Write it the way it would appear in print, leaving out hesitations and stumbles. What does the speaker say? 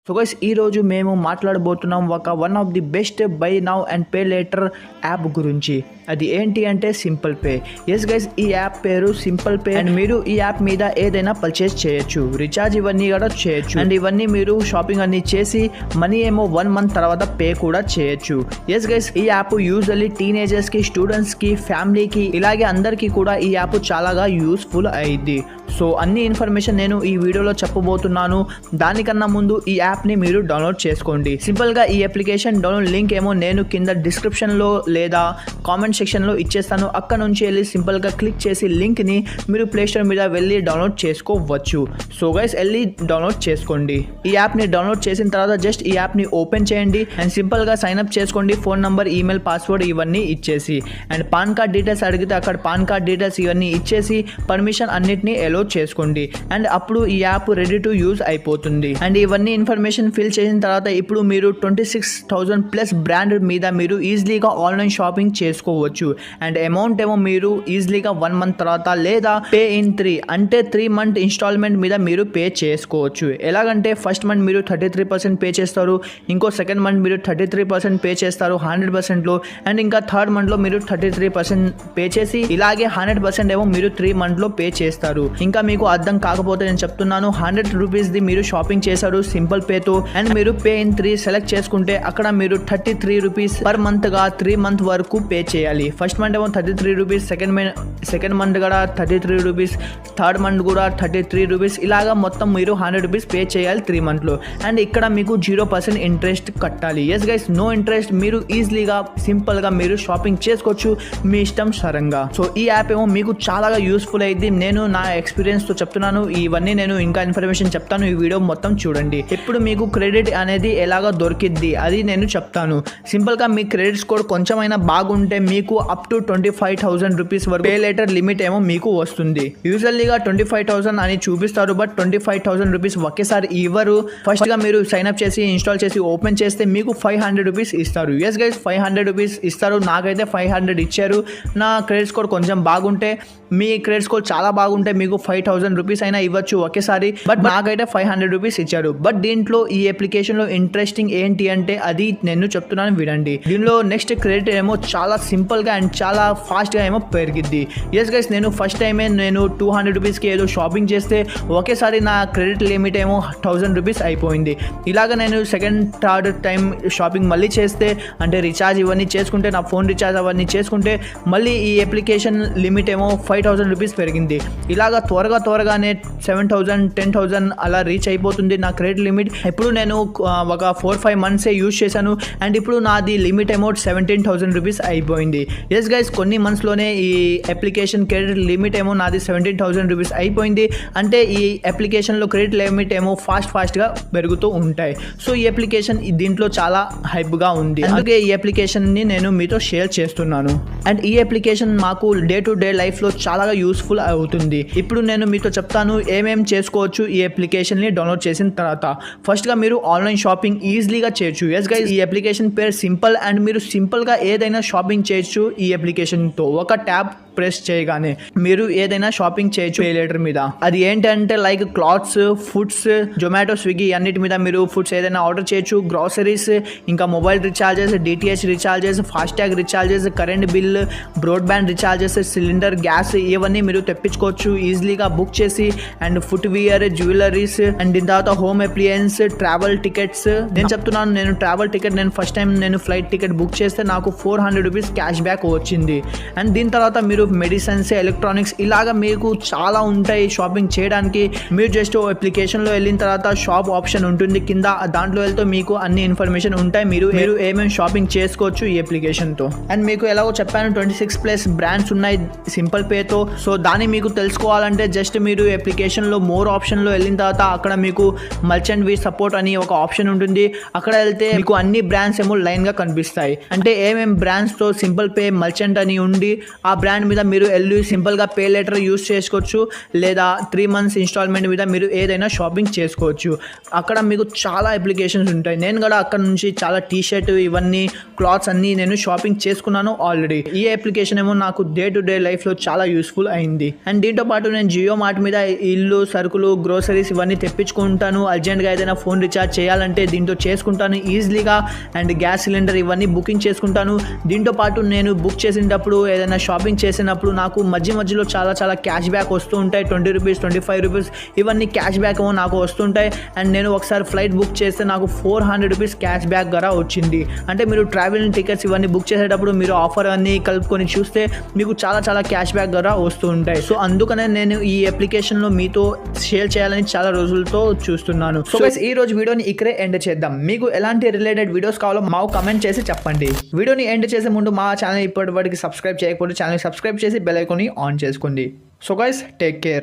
So guys ఈరోజు మేము మాట్లాడబోతున్నాం one of the best by now and pay later app గురించి. అది ఏంటి అంటే సింపుల్ పే. ఎస్ గైస్, ఈ యాప్ పేరు సింపుల్ పే అండ్ మీరు ఈ యాప్ మీద ఏదైనా పర్చేస్ చేయొచ్చు, రీఛార్జ్ ఇవన్నీ కూడా చేయొచ్చు అండ్ ఇవన్నీ మీరు షాపింగ్ అన్ని చేసి మనీ ఏమో 1 month తర్వాత పే కూడా చేయొచ్చు. ఎస్ గైస్, ఈ యాప్ యూజువల్లీ టీనేజర్స్ కి, స్టూడెంట్స్ కి, ఫ్యామిలీకి ఇలాగే అందరికీ కూడా ఈ యాప్ చాలాగా యూస్ఫుల్ అయ్యింది. సో అన్ని ఇన్ఫర్మేషన్ నేను ఈ వీడియోలో చెప్పబోతున్నాను. దానికన్నా ముందు ఈ యాప్ని మీరు డౌన్లోడ్ చేసుకోండి. సింపుల్గా ఈ అప్లికేషన్ డౌన్లోడ్ లింక్ ఏమో నేను కింద డిస్క్రిప్షన్లో లేదా కామెంట్ సెక్షన్లో ఇచ్చేస్తాను. అక్కడ నుంచి వెళ్ళి సింపుల్గా క్లిక్ చేసి లింక్ని మీరు ప్లేస్టోర్ మీద వెళ్ళి డౌన్లోడ్ చేసుకోవచ్చు. సో గైస్, వెళ్ళి డౌన్లోడ్ చేసుకోండి. ఈ యాప్ని డౌన్లోడ్ చేసిన తర్వాత జస్ట్ ఈ యాప్ని ఓపెన్ చేయండి అండ్ సింపుల్గా సైన్అప్ చేసుకోండి. ఫోన్ నంబర్, ఈమెయిల్, పాస్వర్డ్ ఇవన్నీ ఇచ్చేసి అండ్ పాన్ కార్డ్ డీటెయిల్స్ అడిగితే అక్కడ పాన్ కార్డ్ డీటెయిల్స్ ఇవన్నీ ఇచ్చేసి పర్మిషన్ అన్నిటినీ ఎలో చేసుకోండి అండ్ అప్పుడు ఈ యాప్ రెడీ టు యూజ్ అయిపోతుంది. అండ్ ఇవన్నీ ఇన్ఫర్మేషన్ ఫిల్ చేసిన తర్వాత ఇప్పుడు మీరు 26,000+ బ్రాండ్ మీద మీరు ఈజీలీగా ఆన్లైన్ షాపింగ్ చేసుకోవచ్చు. అండ్ అమౌంట్ ఏమో మీరు ఈజీలీగా 1 month తర్వాత లేదా పే ఇన్ 3 అంటే 3 month ఇన్స్టాల్మెంట్ మీద మీరు పే చేసుకోవచ్చు. ఎలాగంటే ఫస్ట్ మంత్ మీరు 33% పే చేస్తారు, ఇంకో సెకండ్ మంత్ మీరు 33% పే చేస్తారు 100%లో అండ్ ఇంకా థర్డ్ మంత్లో మీరు 33% పే చేసి ఇలాగే 100% ఏమో మీరు 3 monthలో పే చేస్తారు. ఇంకా మీకు అర్థం కాకపోతే నేను చెప్తున్నాను. 100 రూపీస్ది మీరు షాపింగ్ చేశారు సింపుల్ పేతో అండ్ మీరు పే ఇన్ 3 సెలెక్ట్ చేసుకుంటే అక్కడ మీరు 33 రూపీస్ పర్ మంత్ గా 3 month వరకు పే చేయాలి. ఫస్ట్ మంత్ ఏమో 33 రూపీస్, సెకండ్ మంత్ కూడా 33 రూపీస్, థర్డ్ మంత్ కూడా 33 రూపీస్, ఇలాగా మొత్తం మీరు 100 రూపీస్ పే చేయాలి 3 monthలో. అండ్ ఇక్కడ మీకు 0% ఇంట్రెస్ట్ కట్టాలి. Yes guys, no interest. మీరు ఈజీలీగా సింపుల్గా మీరు షాపింగ్ చేసుకోవచ్చు మీ ఇష్టం సరంగా. సో ఈ యాప్ ఏమో మీకు చాలా యూస్ఫుల్ అయింది. నేను నా ఎక్స్పీరియన్స్ తో చెప్తున్నాను. ఇవన్నీ నేను ఇంకా ఇన్ఫర్మేషన్ చెప్తాను, ఈ వీడియో మొత్తం చూడండి. ఇప్పుడు మీకు క్రెడిట్ అనేది ఎలాగ దొరికిద్ది అది నేను చెప్తాను. సింపుల్ గా మీ క్రెడిట్ స్కోర్ కొంచెమైనా బాగుంటే మీకు అప్ టు 25,000 రూపీస్ వరకు పే లేటర్ లిమిట్ ఏమో మీకు వస్తుంది. యూజువల్లీగా 25,000 అని చూపిస్తారు, బట్ 25,000 రూపీస్ ఒకేసారి ఇవ్వరు. ఫస్ట్ గా మీరు సైన్ అప్ చేసి ఇన్స్టాల్ చేసి ఓపెన్ చేస్తే మీకు 500 రూపీస్ ఇస్తారు. ఎస్ గైస్, 500 రూపీస్ ఇస్తారు. నాకైతే 500 ఇచ్చారు. నా క్రెడిట్ స్కోర్ కొంచెం బాగుంటే, మీ క్రెడిట్ స్కోర్ చాలా బాగుంటే మీకు 5,000 రూపీస్ అయినా ఇవ్వచ్చు ఒకేసారి, బట్ నాకైతే 500 రూపీస్ ఇచ్చారు. బట్ దీంట్లో ఈ అప్లికేషన్ లో ఇంట్రెస్టింగ్ ఏంటి అంటే అది నేను చెప్తున్నాను వినండి. దీనిలో నెక్స్ట్ క్రెడిట్ ఏమో చాలా సింపుల్ గా అండ్ చాలా ఫాస్ట్ గా ఏమో పెరిగిద్ది. ఎస్ గైస్, నేను ఫస్ట్ టైమే నేను 200 రూపీస్ కి ఏదో షాపింగ్ చేస్తే ఒకేసారి నా క్రెడిట్ లిమిట్ ఏమో 1000 రూపీస్ అయిపోయింది. ఇలాగ నేను సెకండ్ థర్డ్ టైం షాపింగ్ మళ్ళీ చేస్తే అంటే రీఛార్జ్ ఇవన్నీ చేసుకుంటే, నా ఫోన్ రీఛార్జ్ అవన్నీ చేసుకుంటే మళ్ళీ ఈ అప్లికేషన్ లిమిట్ ఏమో 5,000 రూపీస్ పెరిగింది. ఇలాగా త్వరగానే 7,000 10,000 అలా రీచ్ అయిపోతుంది నా క్రెడిట్ లిమిట్. ఇప్పుడు నేను ఒక 4-5 months యూజ్ చేశాను అండ్ ఇప్పుడు నాది లిమిట్ ఏమో 17,000 రూపీస్ అయిపోయింది. ఎస్ గైస్, కొన్ని మంత్స్లోనే ఈ అప్లికేషన్ క్రెడిట్ లిమిట్ ఏమో నాది 17,000 రూపీస్ అయిపోయింది. అంటే ఈ అప్లికేషన్లో క్రెడిట్ లిమిట్ ఏమో ఫాస్ట్గా పెరుగుతూ ఉంటాయి. సో ఈ అప్లికేషన్ దీంట్లో చాలా హైప్గా ఉంది, అందుకే ఈ అప్లికేషన్ని నేను మీతో షేర్ చేస్తున్నాను. అండ్ ఈ అప్లికేషన్ మాకు డే టు డే లైఫ్లో చాలా యూస్ఫుల్ అవుతుంది. ఇప్పుడు నేను మీతో చెప్తాను ఏమేం చేసుకోవచ్చు ఈ అప్లికేషన్ని డౌన్లోడ్ చేసిన తర్వాత. ఫస్ట్గా మీరు ఆన్లైన్ షాపింగ్ ఈజీలీగా చేయొచ్చు. ఎస్ గైస్, ఈ అప్లికేషన్ పేరు సింపుల్ అండ్ మీరు సింపుల్గా ఏదైనా షాపింగ్ చేయొచ్చు ఈ అప్లికేషన్తో. ఒక ట్యాబ్ ప్రెస్ చేయగానే మీరు ఏదైనా షాపింగ్ చేయొచ్చు పే లేటర్ మీద. అది ఏంటంటే like clothes, foods, Zomato, Swiggy అన్నిటి మీద మీరు ఫుడ్స్ ఏదైనా ఆర్డర్ చేయొచ్చు, గ్రాసరీస్, ఇంకా mobile recharges, DTH recharges, FASTag recharges, current bill, broadband recharges, cylinder, gas ఇవన్నీ మీరు తెప్పించుకోవచ్చు ఈజీలీగా బుక్ చేసి. అండ్ ఫుట్వేర్, జ్యువెలరీస్ అండ్ దీని తర్వాత హోమ్ అప్లియన్స్, ట్రావెల్ టికెట్స్. నేను చెప్తున్నాను, నేను ట్రావెల్ టికెట్ నేను ఫస్ట్ టైం నేను ఫ్లైట్ టికెట్ బుక్ చేస్తే నాకు 400 రూపీస్ క్యాష్ బ్యాక్ వచ్చింది. అండ్ దీని తర్వాత మీరు మెడిసిన్స్, ఎలక్ట్రానిక్స్ ఇలాగా మీకు చాలా ఉంటాయి షాపింగ్ చేయడానికి. మీరు జస్ట్ అప్లికేషన్లో వెళ్ళిన తర్వాత షాప్ ఆప్షన్ ఉంటుంది కింద, దాంట్లో వెళ్తే మీకు అన్ని ఇన్ఫర్మేషన్ ఉంటాయి. మీరు ఏమేమి షాపింగ్ చేసుకోవచ్చు ఈ అప్లికేషన్తో. అండ్ మీకు ఎలాగో చెప్పాను 26+ బ్రాండ్స్ ఉన్నాయి సింపుల్ పేతో. సో దాన్ని మీకు తెలుసుకోవాలంటే జస్ట్ మీరు అప్లికేషన్లో మోర్ ఆప్షన్లో వెళ్ళిన తర్వాత అక్కడ మీకు మర్చెంట్ వి సపోర్ట్ అని ఒక ఆప్షన్ ఉంటుంది. అక్కడ వెళ్తే మీకు అన్ని బ్రాండ్స్ ఏమో లైన్గా కనిపిస్తాయి. అంటే ఏమేమి బ్రాండ్స్తో సింపుల్ పే మర్చెంట్ అని ఉండి ఆ బ్రాండ్ మీద మీరు వెళ్ళి సింపుల్గా పే లెటర్ యూస్ చేసుకోవచ్చు, లేదా 3 months ఇన్స్టాల్మెంట్ మీద మీరు ఏదైనా షాపింగ్ చేసుకోవచ్చు. అక్కడ మీకు చాలా అప్లికేషన్స్ ఉంటాయి. నేను కూడా అక్కడ నుంచి చాలా టీ-షర్ట్ ఇవన్నీ క్లాత్స్ అన్నీ నేను షాపింగ్ చేసుకున్నాను ఆల్రెడీ. ఈ అప్లికేషన్ ఏమో నాకు డే టు డే లైఫ్లో చాలా యూస్ఫుల్ అయింది. అండ్ దీంతో పాటు నేను జియో మార్ట్ మీద ఇల్లు సరుకులు గ్రోసరీస్ ఇవన్నీ తెప్పించుకుంటాను. అర్జెంట్గా ఏదైనా ఫోన్ రీఛార్జ్ చేయాలంటే దీంతో చేసుకుంటాను ఈజీలీగా. అండ్ గ్యాస్ సిలిండర్ ఇవన్నీ బుకింగ్ చేసుకుంటాను. దీంతో పాటు నేను బుక్ చేసినప్పుడు ఏదైనా షాపింగ్ చేసినప్పుడు నాకు మధ్యలో చాలా క్యాష్ బ్యాక్ వస్తూ ఉంటాయి. 20 రూపీస్ 25 రూపీస్ ఇవన్నీ క్యాష్ బ్యాక్ ఏమో నాకు వస్తుంటాయి. అండ్ నేను ఒకసారి ఫ్లైట్ బుక్ చేస్తే నాకు 400 రూపీస్ క్యాష్ బ్యాక్ ద్వారా వచ్చింది. అంటే మీరు ట్రావెల్ టికెట్స్ ఇవన్నీ బుక్ చేసేటప్పుడు మీరు ఆఫర్ అన్నీ కలుపుకొని చూస్తే మీకు చాలా క్యాష్ బ్యాక్ ద్వారా వస్తూ ఉంటాయి. సో అందుకనే నేను ఈ అప్లికేషన్లో మీతో షేర్ చేయాలని చాలా రోజులతో చూస్తున్నాను. సో గైస్ ఈ రోజు వీడియోని ఇక్కడే ఎండ్ చేద్దాం. మీకు ఎలాంటి రిలేటెడ్ వీడియోస్ కావాలో మాకు కమెంట్ చేసి చెప్పండి. వీడియోని ఎండ్ చేసే ముందు మా ఛానల్ ఇప్పటివరకు సబ్స్క్రైబ్ చేయకపోతే ఛానల్ సబ్స్క్రైబ్ చేసి బెల్ ఐకాన్ని ఆన్ చేసుకోండి. So guys take care.